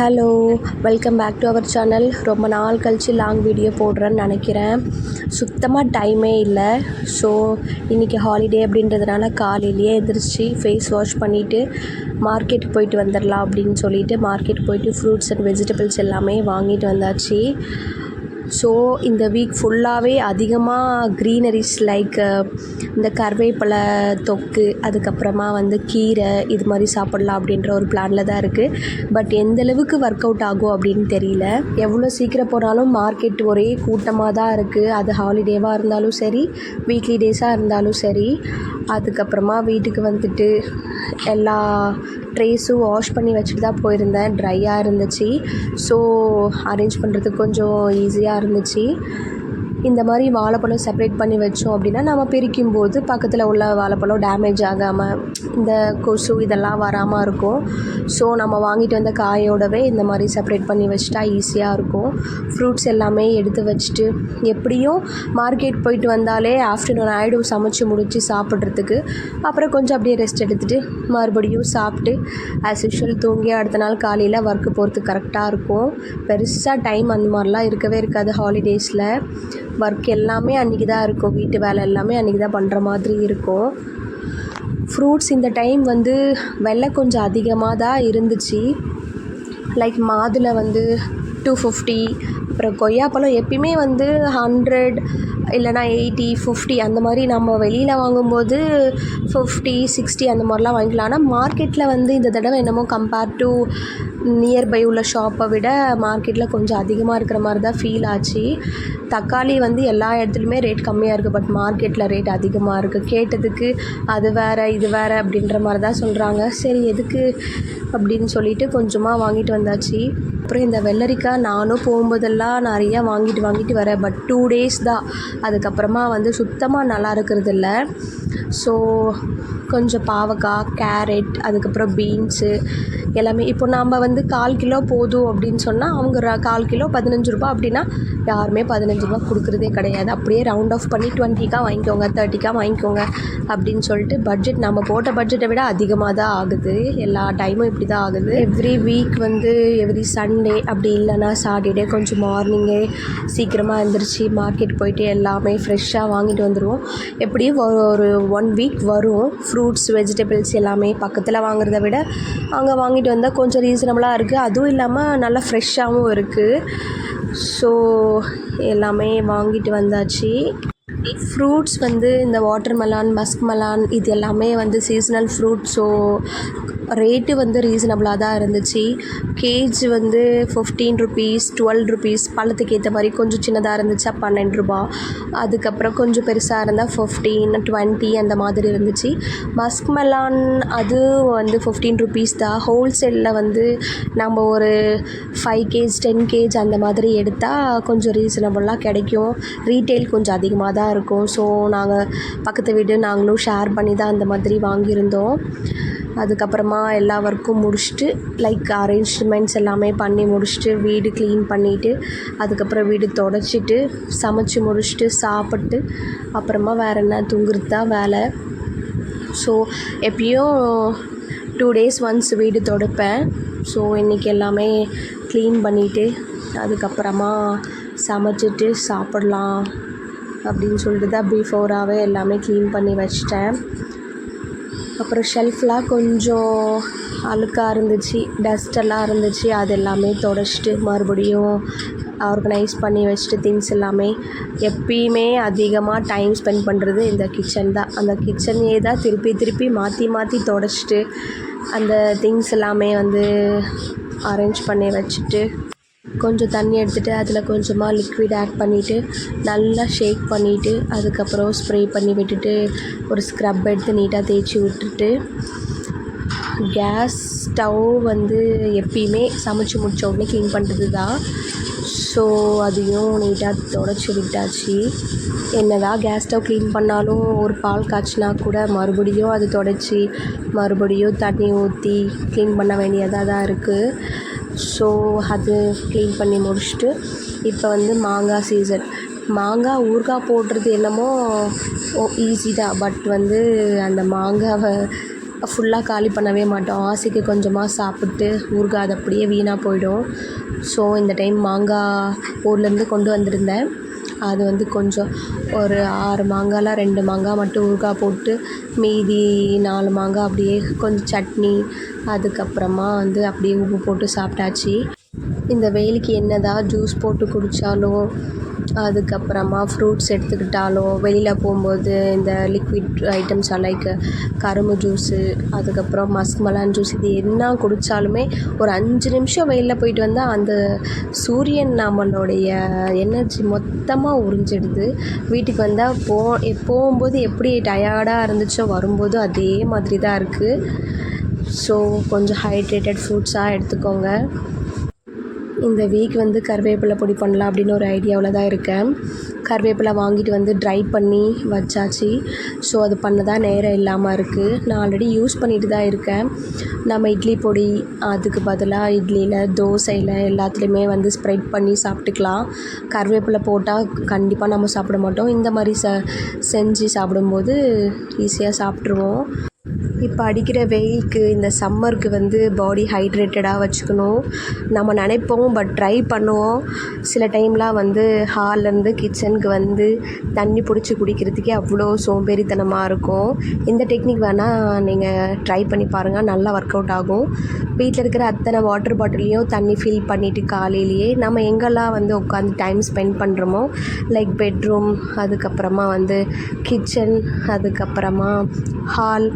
Hello, welcome back to our channel. ரொம்ப நாள் கழித்து லாங் வீடியோ போடுறேன்னு நினைக்கிறேன். சுத்தமாக டைமே இல்லை. ஸோ இன்றைக்கி ஹாலிடே அப்படின்றதுனால காலையிலேயே எழுந்திரிச்சி ஃபேஸ் வாஷ் பண்ணிவிட்டு மார்க்கெட்டுக்கு போயிட்டு வந்துடலாம் அப்படின்னு சொல்லிட்டு மார்க்கெட் போயிட்டு ஃப்ரூட்ஸ் அண்ட் வெஜிடபிள்ஸ் எல்லாமே வாங்கிட்டு வந்தாச்சு. ஸோ இந்த வீக் ஃபுல்லாகவே அதிகமாக க்ரீனரிஸ் லைக் இந்த கருவேப்பிலை தொக்கு, அதுக்கப்புறமா கீரை இது மாதிரி சாப்பிட்லாம் அப்படின்ற ஒரு பிளானில் தான் இருக்குது. பட் எந்தளவுக்கு ஒர்க் அவுட் ஆகும் அப்படின்னு தெரியல. எவ்வளோ சீக்கிரம் போனாலும் மார்க்கெட் ஒரே கூட்டமாக தான் இருக்குது. அது ஹாலிடேவாக இருந்தாலும் சரி, வீக்லி டேஸாக இருந்தாலும் சரி. அதுக்கப்புறமா வீட்டுக்கு வந்துட்டு எல்லா ட்ரேஸும் வாஷ் பண்ணி வச்சுட்டு தான் போயிருந்தேன். ட்ரையாக இருந்துச்சு. ஸோ அரேஞ்ச் பண்ணுறதுக்கு கொஞ்சம் ஈஸியாக இருந்துச்சு. இந்த மாதிரி வாழைப்பழம் செப்பரேட் பண்ணி வச்சோம் அப்படின்னா நம்ம பிரிக்கும்போது பக்கத்தில் உள்ள வாழைப்பழம் டேமேஜ் ஆகாமல் இந்த கொசு இதெல்லாம் வராமல் இருக்கும். ஸோ நம்ம வாங்கிட்டு வந்த காயோடவே இந்த மாதிரி செப்பரேட் பண்ணி வச்சுட்டா ஈஸியாக இருக்கும். ஃப்ரூட்ஸ் எல்லாமே எடுத்து வச்சுட்டு எப்படியும் மார்க்கெட் போயிட்டு வந்தாலே ஆஃப்டர்நூன் ஆகிடும் சமைச்சு முடித்து சாப்பிட்றதுக்கு. அப்புறம் கொஞ்சம் அப்படியே ரெஸ்ட் எடுத்துகிட்டு மறுபடியும் சாப்பிட்டு ஆஸ் யூஷுவல் தூங்கி அடுத்த நாள் காலையில் ஒர்க்கு போகிறதுக்கு கரெக்டாக இருக்கும். பெருசாக டைம் அந்த மாதிரிலாம் இருக்கவே இருக்காது. ஹாலிடேஸில் ஒர்க் எல்லாமே அன்றைக்கி தான் இருக்கும். வீட்டு வேலை எல்லாமே அன்றைக்கி தான் பண்ணுற மாதிரி இருக்கும். ஃப்ரூட்ஸ் இந்த டைம் விலை கொஞ்சம் அதிகமாக தான் இருந்துச்சு. லைக் மாதுளை 250, அப்புறம் கொய்யாப்பழம் எப்பயுமே 100 இல்லைனா 80, 50 அந்த மாதிரி நம்ம வெளியில் வாங்கும்போது 50, 60 அந்த மாதிரிலாம் வாங்கிக்கலாம். ஆனால் மார்க்கெட்டில் இந்த தடவை என்னமோ கம்பேர் டு நியர்பை உள்ள ஷாப்பை விட மார்க்கெட்டில் கொஞ்சம் அதிகமாக இருக்கிற மாதிரி தான் ஃபீல் ஆச்சு. தக்காளி எல்லா இடத்துலையுமே ரேட் கம்மியாக இருக்குது. பட் மார்க்கெட்டில் ரேட் அதிகமாக இருக்குது. கேட்டதுக்கு அது வேறு இது வேறு அப்படின்ற மாதிரி தான் சொல்கிறாங்க. சரி எதுக்கு அப்படின்னு சொல்லிட்டு கொஞ்சமாக வாங்கிட்டு வந்தாச்சு. அப்புறம் இந்த வெள்ளரிக்காய் நானும் போகும்போதெல்லாம் நிறையா வாங்கிட்டு வரேன். பட் 2 days தான். அதுக்கப்புறமா சுத்தமாக நல்லா இருக்கிறதில்ல. ஸோ கொஞ்சம் பாவக்காய், கேரட், அதுக்கப்புறம் பீன்ஸு எல்லாமே இப்போ நாம் 1/4 கிலோ போதும் அப்படின்னு சொன்னால் அவங்க 1/4 கிலோ 15 ரூபா அப்படின்னா யாருமே 15 ரூபா கொடுக்குறதே கிடையாது. அப்படியே ரவுண்ட் ஆஃப் பண்ணி 20க்காக வாங்கிக்கோங்க, 30க்காக வாங்கிக்கோங்க அப்படின்னு சொல்லிட்டு பட்ஜெட் நம்ம போட்ட பட்ஜெட்டை விட அதிகமாக தான் ஆகுது. எல்லா டைமும் இப்படி தான் ஆகுது. எவ்ரி வீக் எவ்ரி சண்டே அப்படி இல்லைன்னா சாட்டர்டே கொஞ்சம் மார்னிங்கே சீக்கிரமாக எழுந்திரிச்சி மார்க்கெட் போயிட்டு எல்லாமே ஃப்ரெஷ்ஷாக வாங்கிட்டு வந்துடுவோம். எப்படியும் ஒரு 1 வீக் வரும். ஃப்ரூட்ஸ் வெஜிடபிள்ஸ் எல்லாமே பக்கத்தில் வாங்குறத விட அங்கே வாங்கிட்டு வந்தால் கொஞ்சம் ரீசனபிளாக இருக்குது. அதுவும் இல்லாமல் நல்லா ஃப்ரெஷ்ஷாகவும் இருக்குது. ஸோ எல்லாமே வாங்கிட்டு வந்தாச்சு. ஃப்ரூட்ஸ் இந்த வாட்டர்மெலான், மஸ்க் மெலான் இது எல்லாமே சீசனல் ஃப்ரூட். ஸோ ரேட்டு ரீசனபிளாக தான் இருந்துச்சு. கேஜ் 15 rupees, 12 rupees, பழத்துக்கு ஏற்ற மாதிரி கொஞ்சம் சின்னதாக இருந்துச்சா 12 ரூபா. அதுக்கப்புறம் கொஞ்சம் பெருசாக இருந்தால் 15, 20 அந்த மாதிரி இருந்துச்சு. மஸ்க் மெலான் அது 15 rupees தான். ஹோல்சேலில் நம்ம ஒரு 5 kg 10 kg அந்த மாதிரி எடுத்தால் கொஞ்சம் ரீசனபிளாக கிடைக்கும். ரீட்டெயில் கொஞ்சம் அதிகமாக தான் இருக்கும். ஸோ நாங்கள் பக்கத்து வீடு நாங்களும் ஷேர் பண்ணி தான் அந்த மாதிரி வாங்கியிருந்தோம். அதுக்கப்புறமா எல்லா ஒர்க்கும் முடிச்சுட்டு லைக் அரேஞ்ச்மெண்ட்ஸ் எல்லாமே பண்ணி முடிச்சுட்டு வீடு க்ளீன் பண்ணிவிட்டு அதுக்கப்புறம் வீடு தொடச்சிட்டு சமைச்சு முடிச்சுட்டு சாப்பிட்டு அப்புறமா வேறு என்ன தூங்குறது தான் வேலை. ஸோ எப்பயும் 2 days once வீடு துடைப்பேன். ஸோ இன்றைக்கி எல்லாமே க்ளீன் பண்ணிவிட்டு அதுக்கப்புறமா சமைச்சிட்டு சாப்பிட்லாம் அப்படின்னு சொல்லிட்டு தான் பிஃபோராகவே எல்லாமே க்ளீன் பண்ணி வச்சிட்டேன். அப்புறம் ஷெல்ஃப்லாம் கொஞ்சம் அழுக்காக இருந்துச்சு, டஸ்டெல்லாம் இருந்துச்சு. அது எல்லாமே தொடச்சிட்டு மறுபடியும் ஆர்கனைஸ் பண்ணி வச்சுட்டு திங்ஸ் எல்லாமே எப்பயுமே அதிகமாக டைம் ஸ்பெண்ட் பண்ணுறது இந்த கிச்சன் தான். அந்த கிச்சனையே தான் திருப்பி மாற்றி தொடச்சிட்டு அந்த திங்ஸ் எல்லாமே அரேஞ்ச் பண்ணி வச்சுட்டு கொஞ்சம் தண்ணி எடுத்துகிட்டு அதில் கொஞ்சமாக லிக்விட் ஆட் பண்ணிவிட்டு நல்லா ஷேக் பண்ணிவிட்டு அதுக்கப்புறம் ஸ்ப்ரே பண்ணி விட்டுட்டு ஒரு ஸ்க்ரப் எடுத்து நீட்டாக தேய்ச்சி விட்டுட்டு கேஸ் ஸ்டவ் எப்பயுமே சமைச்சு முடித்த உடனே க்ளீன் பண்ணுறது தான். ஸோ அதையும் நீட்டாக தொடச்சி விட்டாச்சு. என்னதான் கேஸ் ஸ்டவ் க்ளீன் பண்ணாலும் ஒரு பால் காய்ச்சினா கூட மறுபடியும் அது தொடச்சி மறுபடியும் தண்ணி ஊற்றி க்ளீன் பண்ண வேண்டியதாக தான் இருக்குது. ஸோ அது க்ளீன் பண்ணி முடிச்சுட்டு இப்போ மாங்காய் சீசன். மாங்காய் ஊறுகாய் போடுறது என்னமோ ஈஸி தான். பட் அந்த மாங்காவை ஃபுல்லாக காலி பண்ணவே மாட்டோம். ஆசைக்கு கொஞ்சமாக சாப்பிட்டு ஊறுகாய் அது அப்படியே வீணாக போயிடும். ஸோ இந்த டைம் மாங்காய் ஊர்லேருந்து கொண்டு வந்திருந்தேன். அது வந்து கொஞ்சம் ஒரு 6 மாங்காயில் 2 மாங்காய் மட்டும் ஊறுகாய் போட்டு மீதி 4 மாங்காய் அப்படியே கொஞ்சம் சட்னி அதுக்கப்புறமா வந்து அப்படியே உப்பு போட்டு சாப்பிட்டாச்சு. இந்த வெயிலுக்கு என்னதான் ஜூஸ் போட்டு குடித்தாலும் அதுக்கப்புறமா ஃப்ரூட்ஸ் எடுத்துக்கிட்டாலும் வெளியில் போகும்போது இந்த லிக்விட் ஐட்டம்ஸ் லைக் கரும்பு ஜூஸு அதுக்கப்புறம் மஸ்க்மெலன் ஜூஸ் இது என்ன குடித்தாலுமே ஒரு 5 நிமிஷம் வெளியில் போயிட்டு வந்தால் அந்த சூரியன் நம்மளுடைய எனர்ஜி மொத்தமாக உறிஞ்சிடுது. வீட்டுக்கு வந்தால் போகும்போது எப்படி டயர்டாக இருந்துச்சோ வரும்போது அதே மாதிரி தான் இருக்குது. ஸோ கொஞ்சம் ஹைட்ரேட்டட் ஃப்ரூட்ஸாக எடுத்துக்கோங்க. இந்த வீக் வந்து கருவேப்பிலை பொடி பண்ணலாம் அப்படின்னு ஒரு ஐடியாவில் தான் இருக்கேன். கருவேப்பிலை வாங்கிட்டு வந்து ட்ரை பண்ணி வச்சாச்சு. ஸோ அது பண்ண தான் நேரம் இல்லாமல் இருக்குது. நான் ஆல்ரெடி யூஸ் பண்ணிட்டு தான் இருக்கேன். நம்ம இட்லி பொடி அதுக்கு பதிலாக இட்லியில் தோசையில் எல்லாத்துலேயுமே வந்து ஸ்ப்ரெட் பண்ணி சாப்பிட்டுக்கலாம். கருவேப்பிலை போட்டால் கண்டிப்பாக நம்ம சாப்பிட மாட்டோம். இந்த மாதிரி செஞ்சு சாப்பிடும்போது ஈஸியாக சாப்பிட்ருவோம். இப்போ அடிக்கிற வெயிலுக்கு இந்த சம்மருக்கு வந்து பாடி ஹைட்ரேட்டடாக வச்சுக்கணும் நம்ம நினைப்போம். பட் ட்ரை பண்ணுவோம். சில டைம்லாம் வந்து ஹால்லேருந்து கிச்சனுக்கு வந்து தண்ணி பிடிச்சி குடிக்கிறதுக்கே அவ்வளோ சோம்பேறித்தனமாக இருக்கும். இந்த டெக்னிக் வேணால் நீங்கள் ட்ரை பண்ணி பாருங்கள். நல்லா ஒர்க் அவுட் ஆகும். வீட்டில் இருக்கிற அத்தனை வாட்டர் பாட்டிலையும் தண்ணி ஃபில் பண்ணிவிட்டு காலையிலேயே நம்ம எங்கெல்லாம் வந்து உட்காந்து டைம் ஸ்பெண்ட் பண்ணுறோமோ லைக் பெட்ரூம் அதுக்கப்புறமா வந்து கிச்சன் அதுக்கப்புறமா ஹால்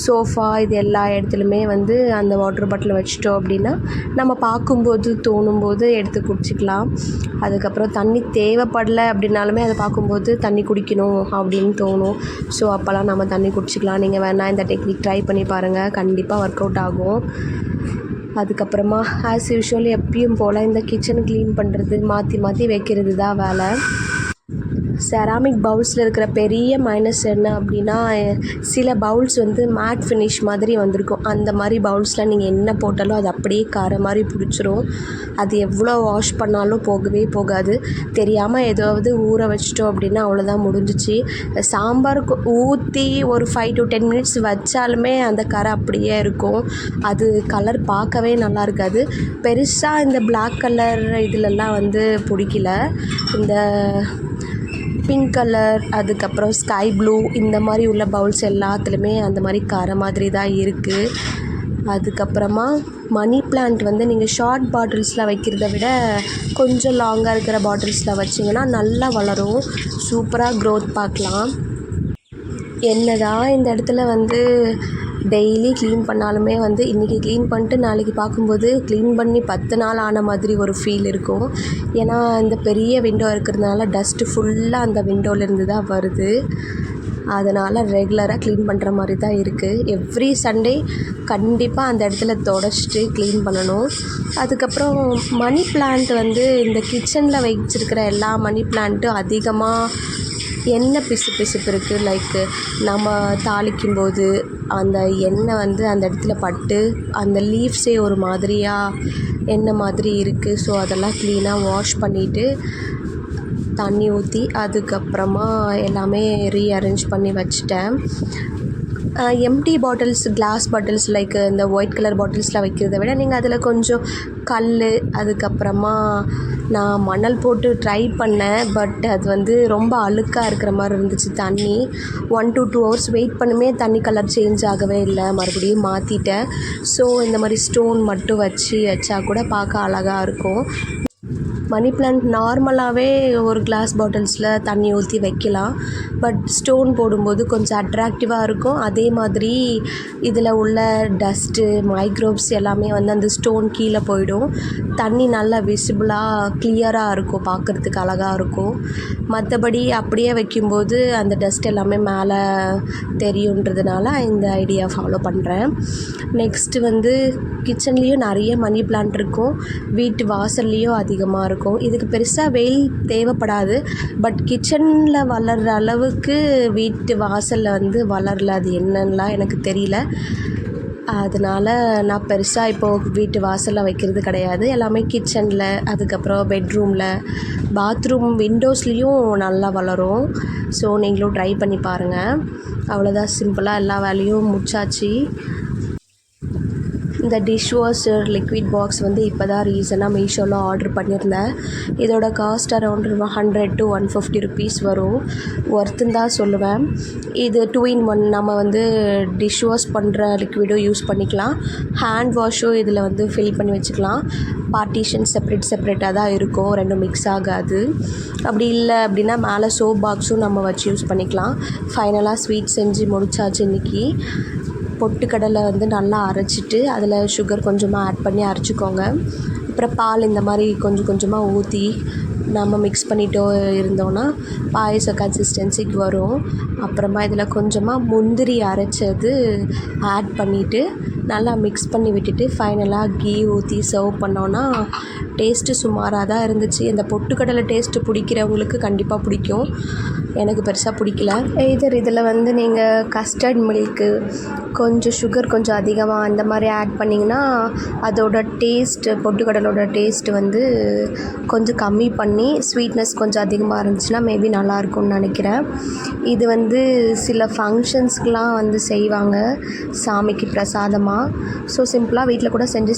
சோஃபா இது எல்லா இடத்துலையுமே வந்து அந்த வாட்டர் பாட்டில் வச்சிட்டோம் அப்படின்னா நம்ம பார்க்கும்போது தோணும்போது எடுத்து குடிச்சிக்கலாம். அதுக்கப்புறம் தண்ணி தேவைப்படலை அப்படின்னாலுமே அதை பார்க்கும்போது தண்ணி குடிக்கணும் அப்படின்னு தோணும். ஸோ அப்போல்லாம் நம்ம தண்ணி குடிச்சிக்கலாம். நீங்கள் வேணால் இந்த டெக்னிக் ட்ரை பண்ணி பாருங்கள். கண்டிப்பாக ஒர்க் அவுட் ஆகும். அதுக்கப்புறமா ஆஸ் யூஷுவல் எப்பயும் போல் இந்த கிச்சன் க்ளீன் பண்ணுறது மாற்றி மாற்றி வைக்கிறது தான் வேலை. செராமிக் பவுல்ஸில் இருக்கிற பெரிய மைனஸ் என்ன அப்படின்னா சில பவுல்ஸ் வந்து மேட் ஃபினிஷ் மாதிரி வந்திருக்கும். அந்த மாதிரி பவுல்ஸில் நீங்கள் என்ன போட்டாலும் அது அப்படியே கார மாதிரி பிடிச்சிரும். அது எவ்வளோ வாஷ் பண்ணாலும் போகவே போகாது. தெரியாமல் ஏதாவது ஊற வச்சிட்டோம் அப்படின்னா அவ்வளோதான் முடிஞ்சிச்சு. சாம்பாருக்கு ஊற்றி ஒரு 5 to 10 minutes வச்சாலுமே அந்த கரை அப்படியே இருக்கும். அது கலர் பார்க்கவே நல்லா இருக்காது. பெருசாக இந்த பிளாக் கலர் இதிலெல்லாம் வந்து பிடிக்கல. இந்த பிங்க் கலர் அதுக்கப்புறம் ஸ்கை ப்ளூ இந்த மாதிரி உள்ள பவுல்ஸ் எல்லாத்துலேயுமே அந்த மாதிரி கரை மாதிரி தான் இருக்குது. அதுக்கப்புறமா மணி பிளான்ட் வந்து நீங்கள் ஷார்ட் பாட்டில்ஸில் வைக்கிறத விட கொஞ்சம் லாங்காக இருக்கிற பாட்டில்ஸில் வச்சிங்கன்னா நல்லா வளரும். சூப்பராக க்ரோத் பார்க்கலாம். என்னதான் இந்த இடத்துல வந்து டெய்லி க்ளீன் பண்ணாலுமே வந்து இன்றைக்கி க்ளீன் பண்ணிட்டு நாளைக்கு பார்க்கும்போது க்ளீன் பண்ணி 10 நாள் ஆன மாதிரி ஒரு ஃபீல் இருக்கும். ஏன்னா இந்த பெரிய விண்டோ இருக்கிறதுனால டஸ்ட்டு ஃபுல்லாக அந்த விண்டோலேருந்து தான் வருது. அதனால் ரெகுலராக க்ளீன் பண்ணுற மாதிரி தான் இருக்குது. எவ்ரி சண்டே கண்டிப்பாக அந்த இடத்துல தொடச்சிட்டு க்ளீன் பண்ணணும். அதுக்கப்புறம் மணி பிளான்ட் வந்து இந்த கிச்சனில் வச்சிருக்கிற எல்லா மணி பிளான்ட்டும் அதிகமாக எண்ணெய் பிசுப்பு இருக்குது. லைக் நம்ம தாளிக்கும்போது அந்த எண்ணெய் வந்து அந்த இடத்துல பட்டு அந்த லீவ்ஸே ஒரு மாதிரியாக எண்ணெய் மாதிரி இருக்குது. ஸோ அதெல்லாம் க்ளீனாக வாஷ் பண்ணிவிட்டு தண்ணி ஊற்றி அதுக்கப்புறமா எல்லாமே ரீஅரேஞ்ச் பண்ணி வச்சிட்டேன். Empty bottles glass bottles like இந்த ஒயிட் கலர் பாட்டில்ஸில் வைக்கிறத விட நீங்கள் அதில் கொஞ்சம் கல் அதுக்கப்புறமா நான் மணல் போட்டு ட்ரை பண்ணேன். பட் அது வந்து ரொம்ப அழுக்காக இருக்கிற மாதிரி இருந்துச்சு. தண்ணி 1 to 2 hours வெயிட் பண்ணுமே தண்ணி கலர் சேஞ்ச் ஆகவே இல்லை. மறுபடியும் மாற்றிட்டேன். ஸோ இந்த மாதிரி ஸ்டோன் மட்டும் வச்சா கூட பார்க்க அழகாக இருக்கும். மணி பிளான்ட் நார்மலாகவே ஒரு கிளாஸ் பாட்டில்ஸில் தண்ணி ஊற்றி வைக்கலாம். பட் ஸ்டோன் போடும்போது கொஞ்சம் அட்ராக்டிவாக இருக்கும். அதே மாதிரி இதில் உள்ள டஸ்ட்டு மைக்ரோப்ஸ் எல்லாமே வந்து அந்த ஸ்டோன் கீழே போயிடும். தண்ணி நல்லா விசிபிளாக கிளியராக இருக்கும். பார்க்குறதுக்கு அழகாக இருக்கும். மற்றபடி அப்படியே வைக்கும்போது அந்த டஸ்ட் எல்லாமே மேலே தெரியுன்றதுனால இந்த ஐடியா ஃபாலோ பண்ணுறேன். நெக்ஸ்ட்டு வந்து கிச்சன்லேயும் நிறைய மணி பிளான்ட் இருக்கும். வீட்டு வாசல்லையும் அதிகமாக இருக்கும். இதுக்கு பெருசாக வெயில் தேவைப்படாது. பட் கிச்சனில் வளர்கிற அளவுக்கு வீட்டு வாசலில் வந்து வளரல. அது என்னன்னெலாம் எனக்கு தெரியல. அதனால நான் பெருசாக இப்போது வீட்டு வாசலில் வைக்கிறது கிடையாது. எல்லாமே கிச்சனில், அதுக்கப்புறம் பெட்ரூமில், பாத்ரூம் விண்டோஸ்லேயும் நல்லா வளரும். ஸோ நீங்களும் ட்ரை பண்ணி பாருங்கள். அவ்வளோதான், சிம்பிளாக எல்லா வேலையும் முடிச்சாச்சு. இந்த டிஷ் வாஷர் லிக்விட் பாக்ஸ் வந்து இப்போ தான் ரீசனாக மீஷோவில் ஆர்டர் பண்ணியிருந்தேன். இதோட காஸ்ட் அரௌண்ட் 100 to 150 ருபீஸ் வரும். ஒர்த்துன்னு தான் சொல்லுவேன். இது 2 in 1. நம்ம வந்து டிஷ் வாஷ் பண்ணுற லிக்விடும் யூஸ் பண்ணிக்கலாம், ஹேண்ட் வாஷும் இதில் வந்து ஃபில் பண்ணி வச்சுக்கலாம். பார்ட்டிஷன் செப்பரேட்டாக தான் இருக்கும், ரெண்டும் மிக்ஸ் ஆகாது. அப்படி இல்லை அப்படின்னா மேலே சோப் பாக்ஸும் நம்ம வச்சு யூஸ் பண்ணிக்கலாம். ஃபைனலாக ஸ்வீட் செஞ்சு முடிச்சாச்சு இன்றைக்கி. பொட்டுக்கடலை வந்து நல்லா அரைச்சிட்டு அதில் சுகர் கொஞ்சமாக ஆட் பண்ணி அரைச்சிக்கோங்க. அப்புறம் பால் இந்த மாதிரி கொஞ்சம் கொஞ்சமாக ஊற்றி நம்ம மிக்ஸ் பண்ணிட்டோ இருந்தோன்னா பாயச கன்சிஸ்டன்சிக்கு வரும். அப்புறமா இதில் கொஞ்சமாக முந்திரி அரைச்சது ஆட் பண்ணிவிட்டு நல்லா மிக்ஸ் பண்ணி விட்டுட்டு ஃபைனலாக கீ ஊற்றி சர்வ் பண்ணோன்னா டேஸ்ட்டு சுமாராக தான் இருந்துச்சு. இந்த பொட்டுக்கடலை டேஸ்ட்டு பிடிக்கிறவங்களுக்கு கண்டிப்பாக பிடிக்கும், எனக்கு பெருசாக பிடிக்கல. இதில் வந்து நீங்கள் கஸ்டர்ட் மில்க்கு, கொஞ்சம் சுகர் கொஞ்சம் அதிகமாக அந்த மாதிரி ஆட் பண்ணிங்கன்னா அதோட டேஸ்ட்டு, பொட்டுக்கடலோட டேஸ்ட்டு வந்து கொஞ்சம் கம்மி பண்ணி ஸ்வீட்னஸ் கொஞ்சம் அதிகமாக இருந்துச்சுன்னா மேபி நல்லாயிருக்கும்னு நினைக்கிறேன். இது வந்து சில ஃபங்க்ஷன்ஸ்க்கெலாம் வந்து செய்வாங்க சாமிக்கு பிரசாதமாக. ஸோ சிம்பிளாக வீட்டில் கூட செஞ்சு